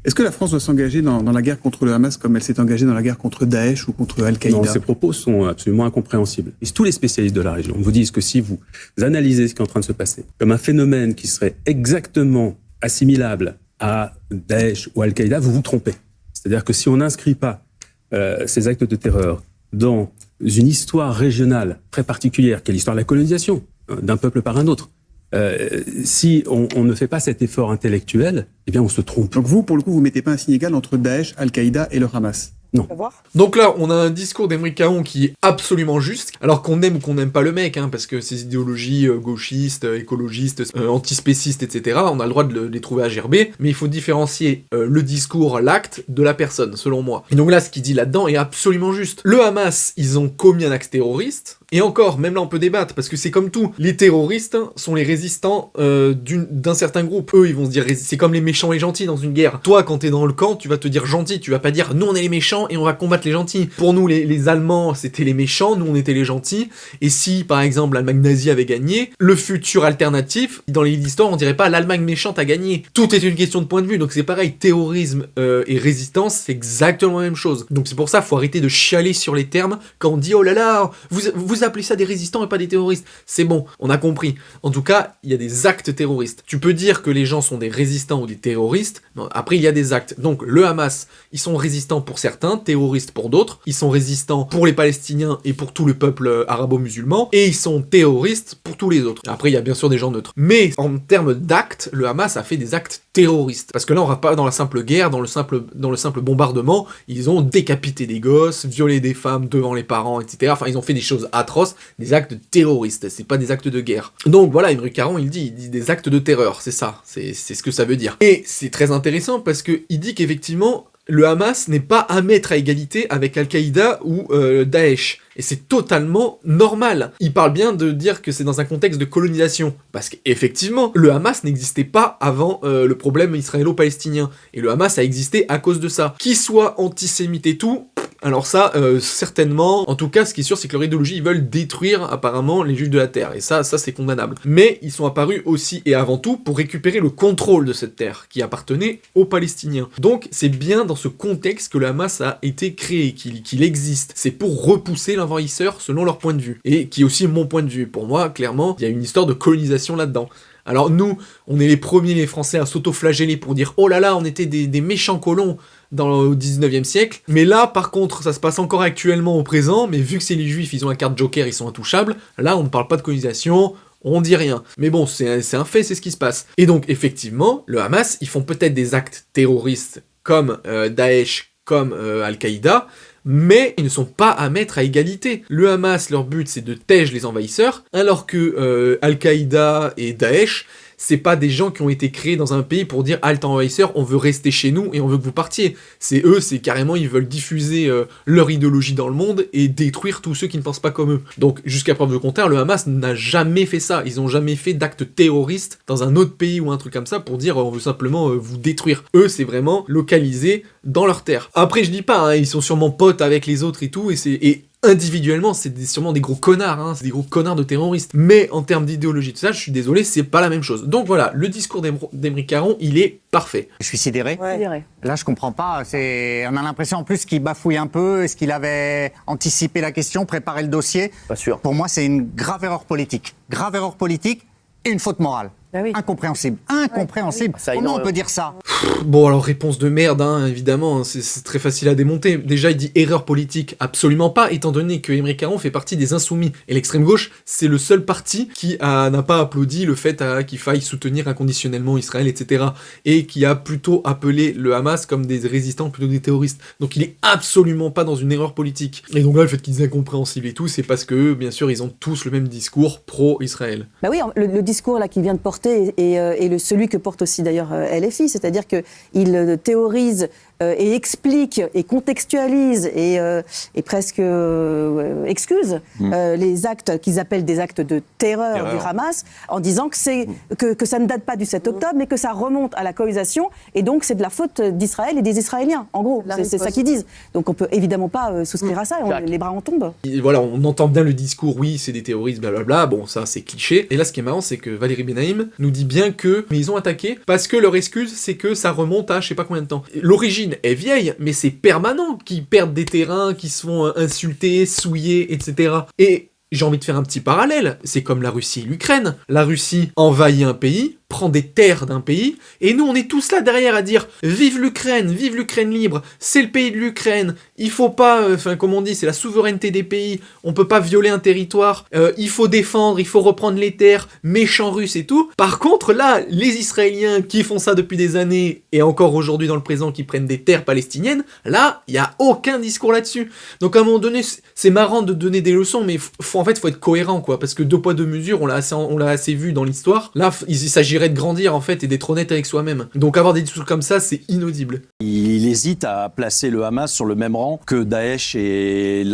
Est-ce que la France doit s'engager dans la guerre contre le Hamas comme elle s'est engagée dans la guerre contre Daesh ou contre Al-Qaïda? Non, ces propos sont absolument incompréhensibles. Et tous les spécialistes de la région vous disent que si vous analysez ce qui est en train de se passer comme un phénomène qui serait exactement assimilable à Daesh ou Al-Qaïda, vous vous trompez. C'est-à-dire que si on n'inscrit pas ces actes de terreur dans une histoire régionale très particulière, qui est l'histoire de la colonisation d'un peuple par un autre, si on ne fait pas cet effort intellectuel, eh bien on se trompe. Donc vous, pour le coup, vous mettez pas un signe égal entre Daesh, Al-Qaïda et le Hamas? Non. Donc là, on a un discours d'Aymeric Caron qui est absolument juste, alors qu'on aime ou qu'on n'aime pas le mec, parce que ses idéologies gauchistes, écologistes, antispécistes, etc., on a le droit de les trouver à gerber, mais il faut différencier le discours, l'acte, de la personne, selon moi. Et donc là, ce qu'il dit là-dedans est absolument juste. Le Hamas, ils ont commis un acte terroriste, et encore, même là on peut débattre, parce que c'est comme tout, les terroristes sont les résistants d'un certain groupe. Eux, ils vont se dire, c'est comme les méchants et gentils dans une guerre. Toi, quand t'es dans le camp, tu vas te dire gentil, tu vas pas dire, nous on est les méchants et on va combattre les gentils. Pour nous, les Allemands, c'était les méchants, nous on était les gentils, et si, par exemple, l'Allemagne nazie avait gagné, le futur alternatif, dans les livres d'histoire, on dirait pas l'Allemagne méchante a gagné. Tout est une question de point de vue, donc c'est pareil, terrorisme et résistance, c'est exactement la même chose. Donc c'est pour ça, faut arrêter de chialer sur les termes quand on dit, oh là là, vous appelez ça des résistants et pas des terroristes. C'est bon, on a compris. En tout cas, il y a des actes terroristes. Tu peux dire que les gens sont des résistants ou des terroristes, après il y a des actes. Donc le Hamas, ils sont résistants pour certains, terroristes pour d'autres, ils sont résistants pour les Palestiniens et pour tout le peuple arabo-musulman, et ils sont terroristes pour tous les autres. Après, il y a bien sûr des gens neutres. Mais en termes d'actes, le Hamas a fait des actes terroristes. Parce que là, on va pas dans la simple guerre, dans le simple bombardement, ils ont décapité des gosses, violé des femmes devant les parents, etc. Enfin, ils ont fait des choses atroces, des actes terroristes, c'est pas des actes de guerre. Donc voilà, Aymeric Caron, il dit des actes de terreur, c'est ça, c'est ce que ça veut dire. Et c'est très intéressant parce que il dit qu'effectivement, le Hamas n'est pas à mettre à égalité avec Al-Qaïda ou Daesh. Et c'est totalement normal. Il parle bien de dire que c'est dans un contexte de colonisation. Parce qu'effectivement, le Hamas n'existait pas avant le problème israélo-palestinien. Et le Hamas a existé à cause de ça. Qu'il soit antisémite et tout, alors ça, certainement, en tout cas, ce qui est sûr, c'est que leur idéologie, ils veulent détruire, apparemment, les Juifs de la Terre, et ça c'est condamnable. Mais ils sont apparus aussi, et avant tout, pour récupérer le contrôle de cette terre, qui appartenait aux Palestiniens. Donc, c'est bien dans ce contexte que le Hamas a été créé, qu'il existe. C'est pour repousser l'envahisseur, selon leur point de vue, et qui est aussi mon point de vue. Pour moi, clairement, il y a une histoire de colonisation là-dedans. Alors nous, on est les premiers, les Français, à s'auto-flageller pour dire « Oh là là, on était des méchants colons !» au 19e siècle. Mais là, par contre, ça se passe encore actuellement au présent, mais vu que c'est les Juifs, ils ont la carte Joker, ils sont intouchables, là, on ne parle pas de colonisation, on dit rien. Mais bon, c'est un fait, c'est ce qui se passe. Et donc, effectivement, le Hamas, ils font peut-être des actes terroristes comme Daesh, comme Al-Qaïda, mais ils ne sont pas à mettre à égalité. Le Hamas, leur but, c'est de tège les envahisseurs, alors que Al-Qaïda et Daesh, c'est pas des gens qui ont été créés dans un pays pour dire « Halte envahisseur, on veut rester chez nous et on veut que vous partiez ». C'est eux, c'est carrément, ils veulent diffuser leur idéologie dans le monde et détruire tous ceux qui ne pensent pas comme eux. Donc, jusqu'à preuve du contraire, le Hamas n'a jamais fait ça. Ils ont jamais fait d'actes terroristes dans un autre pays ou un truc comme ça pour dire « On veut simplement vous détruire ». Eux, c'est vraiment localisé dans leur terre. Après, je dis pas, ils sont sûrement potes avec les autres et tout, et individuellement, c'est sûrement des gros connards, c'est des gros connards de terroristes. Mais en termes d'idéologie, tout ça, je suis désolé, c'est pas la même chose. Donc voilà, le discours d'Aymeric Caron, il est parfait. Je suis sidéré. Ouais. Là, je comprends pas. On a l'impression en plus qu'il bafouille un peu. Est-ce qu'il avait anticipé la question, préparé le dossier? Pas sûr. Pour moi, c'est une grave erreur politique. Grave erreur politique et une faute morale. Bah oui. Incompréhensible. Incompréhensible. Ça, Comment on peut dire ça? Bon, alors réponse de merde, évidemment, c'est très facile à démonter. Déjà, il dit erreur politique, absolument pas, étant donné que Aymeric Caron fait partie des Insoumis. Et l'extrême gauche, c'est le seul parti qui n'a pas applaudi le fait qu'il faille soutenir inconditionnellement Israël, etc. Et qui a plutôt appelé le Hamas comme des résistants plutôt que des terroristes. Donc il est absolument pas dans une erreur politique. Et donc là, le fait qu'ils disent incompréhensible et tout, c'est parce que, bien sûr, ils ont tous le même discours pro-Israël. Bah oui, le discours là qu'il vient de porter et celui que porte aussi d'ailleurs LFI, c'est-à-dire qu'il théorise et explique et contextualise et presque excuse les actes qu'ils appellent des actes de terreur du Hamas, en disant que ça ne date pas du 7 octobre, mais que ça remonte à la colonisation, et donc c'est de la faute d'Israël et des Israéliens. En gros, c'est ça qu'ils disent. Donc on peut évidemment pas souscrire à ça, les bras en tombent. Et voilà, on entend bien le discours, oui, c'est des terroristes, blablabla, bon, ça c'est cliché. Et là, ce qui est marrant, c'est que Valérie Benaïm nous dit bien mais ils ont attaqué parce que leur excuse, c'est que ça remonte à je sais pas combien de temps. L'origine est vieille, mais c'est permanent qu'ils perdent des terrains, qu'ils se font insulter, souiller, etc. Et j'ai envie de faire un petit parallèle, c'est comme la Russie et l'Ukraine. La Russie envahit un pays, prend des terres d'un pays, et nous on est tous là derrière à dire vive l'Ukraine libre, c'est le pays de l'Ukraine, il faut pas, comme on dit, c'est la souveraineté des pays, on peut pas violer un territoire, il faut défendre, il faut reprendre les terres, méchants russes et tout. Par contre là, les Israéliens qui font ça depuis des années, et encore aujourd'hui dans le présent, qui prennent des terres palestiniennes, là, il y a aucun discours là-dessus. Donc à un moment donné, c'est marrant de donner des leçons, mais faut être cohérent, quoi, parce que 2 poids 2 mesures, on l'a assez vu dans l'histoire. Là, il s'agirait de grandir, en fait, et d'être honnête avec soi-même. Donc avoir des discours comme ça, c'est inaudible. Il hésite à placer le Hamas sur le même rang que Daesh et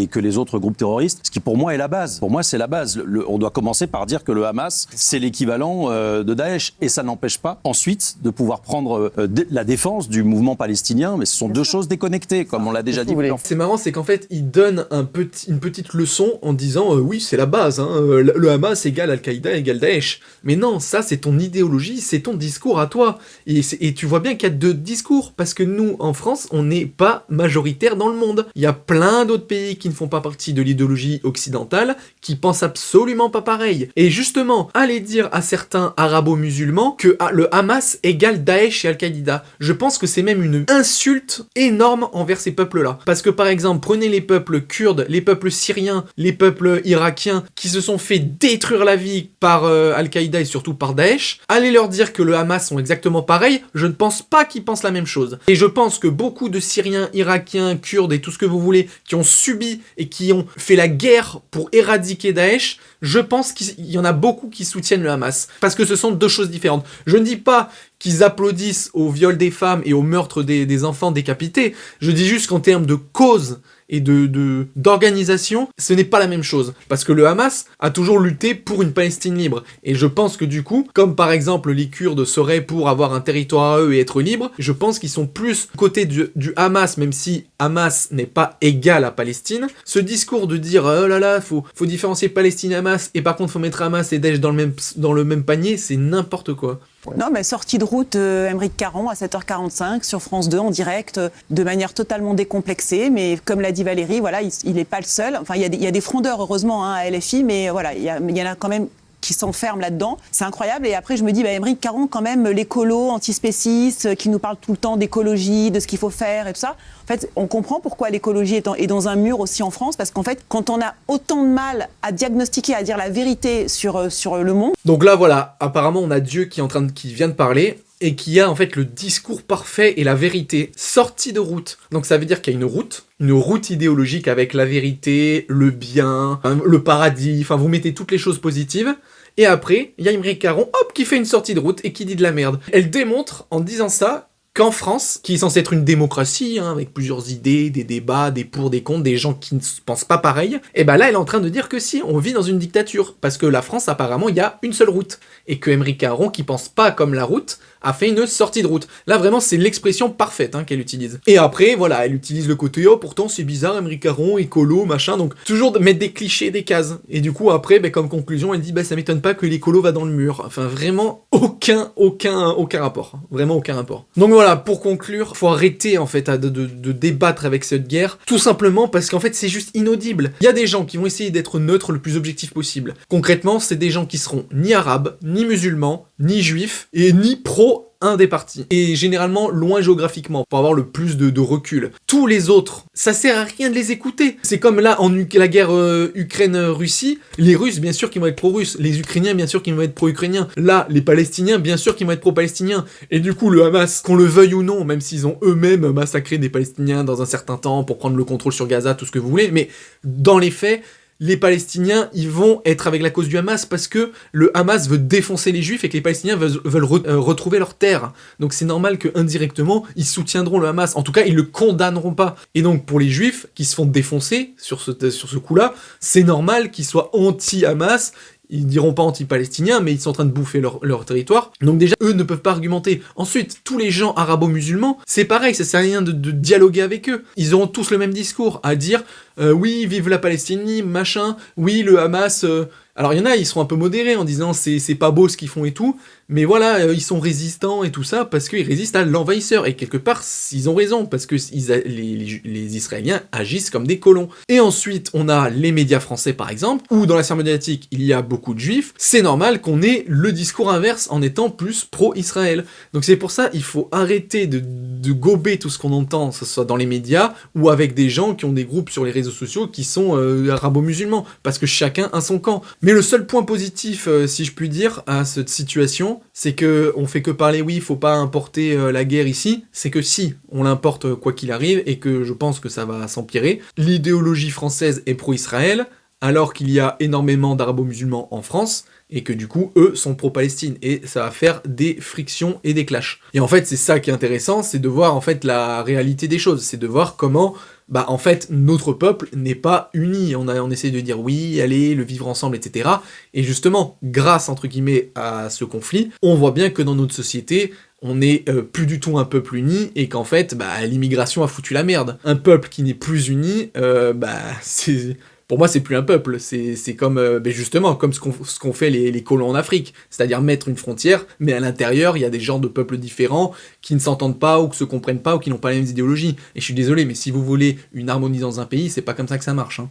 que les autres groupes terroristes, ce qui pour moi est la base. Pour moi, c'est la base. On doit commencer par dire que le Hamas, c'est l'équivalent de Daesh, et ça n'empêche pas ensuite de pouvoir prendre la défense du mouvement palestinien, mais ce sont 2 choses déconnectées, comme on l'a déjà dit. C'est marrant, c'est qu'en fait, il donne une petite leçon en disant oui, c'est la base, le Hamas égale Al-Qaïda égale Daesh. Mais non, ça c'est ton idéologie, c'est ton discours à toi. Et tu vois bien qu'il y a 2 discours, parce que nous, en France, on n'est pas majoritaire dans le monde. Il y a plein d'autres pays qui ne font pas partie de l'idéologie occidentale, qui pensent absolument pas pareil. Et justement, aller dire à certains arabo-musulmans que le Hamas égale Daesh et Al-Qaïda, je pense que c'est même une insulte énorme envers ces peuples-là. Parce que par exemple, prenez les peuples kurdes, les peuples syriens, les peuples irakiens qui se sont fait détruire la vie par Al-Qaïda et surtout par Daesh, allez leur dire que le Hamas sont exactement pareils, je ne pense pas qu'ils pensent la même chose. Et je pense que beaucoup de Syriens, Irakiens, Kurdes et tout ce que vous voulez, qui ont subi et qui ont fait la guerre pour éradiquer Daesh, je pense qu'il y en a beaucoup qui soutiennent le Hamas. Parce que ce sont 2 choses différentes. Je ne dis pas qu'ils applaudissent au viol des femmes et au meurtre des enfants décapités, je dis juste qu'en termes de cause et d'organisation, ce n'est pas la même chose. Parce que le Hamas a toujours lutté pour une Palestine libre. Et je pense que du coup, comme par exemple les Kurdes seraient pour avoir un territoire à eux et être libres, je pense qu'ils sont plus côté du Hamas, même si Hamas n'est pas égal à Palestine. Ce discours de dire oh là là, faut différencier Palestine et Hamas, et par contre faut mettre Hamas et Daesh dans le même panier, c'est n'importe quoi. Non, mais sortie de route, Aymeric Caron à 7h45 sur France 2 en direct, de manière totalement décomplexée. Mais comme l'a dit Valérie, voilà, il n'est pas le seul. Enfin, il y a des frondeurs, heureusement, à LFI, mais voilà, il y en a quand même qui s'enferment là-dedans. C'est incroyable. Et après, je me dis, Aymeric Caron, quand même, l'écolo, antispéciste, qui nous parle tout le temps d'écologie, de ce qu'il faut faire et tout ça. En fait, on comprend pourquoi l'écologie est dans un mur aussi en France, parce qu'en fait, quand on a autant de mal à diagnostiquer, à dire la vérité sur le monde... Donc là, voilà, apparemment, on a Dieu qui vient de parler, et qui a en fait le discours parfait et la vérité sortie de route. Donc ça veut dire qu'il y a une route idéologique avec la vérité, le bien, le paradis, enfin vous mettez toutes les choses positives, et après, il y a Aymeric Caron, hop, qui fait une sortie de route et qui dit de la merde. Elle démontre, en disant ça, qu'en France, qui est censée être une démocratie, avec plusieurs idées, des débats, des pour, des contre, des gens qui ne pensent pas pareil, et ben là, elle est en train de dire que si, on vit dans une dictature, parce que la France, apparemment, il y a une seule route, et que Aymeric Caron, qui pense pas comme la route, a fait une sortie de route. Là, vraiment, c'est l'expression parfaite qu'elle utilise. Et après, voilà, elle utilise le côté « Oh, pourtant, c'est bizarre, Aymeric Caron, écolo, machin », donc toujours de mettre des clichés, des cases. Et du coup, après, comme conclusion, elle dit « Ça m'étonne pas que l'écolo va dans le mur ». Enfin, vraiment, aucun rapport. Vraiment aucun rapport. Donc voilà, pour conclure, faut arrêter, en fait, de débattre avec cette guerre, tout simplement parce qu'en fait, c'est juste inaudible. Il y a des gens qui vont essayer d'être neutres le plus objectif possible. Concrètement, c'est des gens qui seront ni arabes, ni musulmans, ni juifs, et ni pro un des partis. Et généralement loin géographiquement, pour avoir le plus de recul. Tous les autres, ça sert à rien de les écouter. C'est comme là, en la guerre Ukraine-Russie, les Russes, bien sûr, qui vont être pro-russes. Les Ukrainiens, bien sûr, qui vont être pro-ukrainiens. Là, les Palestiniens, bien sûr, qui vont être pro-palestiniens. Et du coup, le Hamas, qu'on le veuille ou non, même s'ils ont eux-mêmes massacré des Palestiniens dans un certain temps pour prendre le contrôle sur Gaza, tout ce que vous voulez, mais dans les faits, les Palestiniens, ils vont être avec la cause du Hamas parce que le Hamas veut défoncer les Juifs et que les Palestiniens veulent retrouver leur terre. Donc c'est normal que indirectement, ils soutiendront le Hamas. En tout cas, ils le condamneront pas. Et donc pour les Juifs qui se font défoncer sur ce coup-là, c'est normal qu'ils soient anti-Hamas. Ils diront pas anti-palestiniens, mais ils sont en train de bouffer leur territoire. Donc déjà, eux ne peuvent pas argumenter. Ensuite, tous les gens arabo-musulmans, c'est pareil, ça sert à rien de dialoguer avec eux. Ils auront tous le même discours, à dire oui, vive la Palestine, machin, oui, le Hamas... Alors il y en a, ils seront un peu modérés en disant c'est pas beau ce qu'ils font et tout, mais voilà, ils sont résistants et tout ça parce qu'ils résistent à l'envahisseur. Et quelque part, ils ont raison, parce que les Israéliens agissent comme des colons. Et ensuite, on a les médias français par exemple, où dans la sphère médiatique, il y a beaucoup de juifs. C'est normal qu'on ait le discours inverse en étant plus pro-Israël. Donc c'est pour ça, il faut arrêter de gober tout ce qu'on entend, que ce soit dans les médias ou avec des gens qui ont des groupes sur les réseaux sociaux qui sont arabo-musulmans, parce que chacun a son camp. Mais le seul point positif, si je puis dire, à cette situation, c'est que on fait que parler, oui, il faut pas importer la guerre ici, c'est que si, on l'importe quoi qu'il arrive, et que je pense que ça va s'empirer. L'idéologie française est pro-Israël, alors qu'il y a énormément d'arabo-musulmans en France, et que du coup, eux sont pro-Palestine, et ça va faire des frictions et des clashs. Et en fait, c'est ça qui est intéressant, c'est de voir en fait la réalité des choses, c'est de voir comment... en fait, notre peuple n'est pas uni. On essaie de dire oui, allez, le vivre ensemble, etc. Et justement, grâce, entre guillemets, à ce conflit, on voit bien que dans notre société, on n'est plus du tout un peuple uni, et qu'en fait, l'immigration a foutu la merde. Un peuple qui n'est plus uni, c'est... Pour moi, c'est plus un peuple, c'est comme, justement, comme ce qu'ont fait les colons en Afrique, c'est-à-dire mettre une frontière, mais à l'intérieur, il y a des genres de peuples différents qui ne s'entendent pas, ou qui se comprennent pas, ou qui n'ont pas les mêmes idéologies. Et je suis désolé, mais si vous voulez une harmonie dans un pays, c'est pas comme ça que ça marche, hein.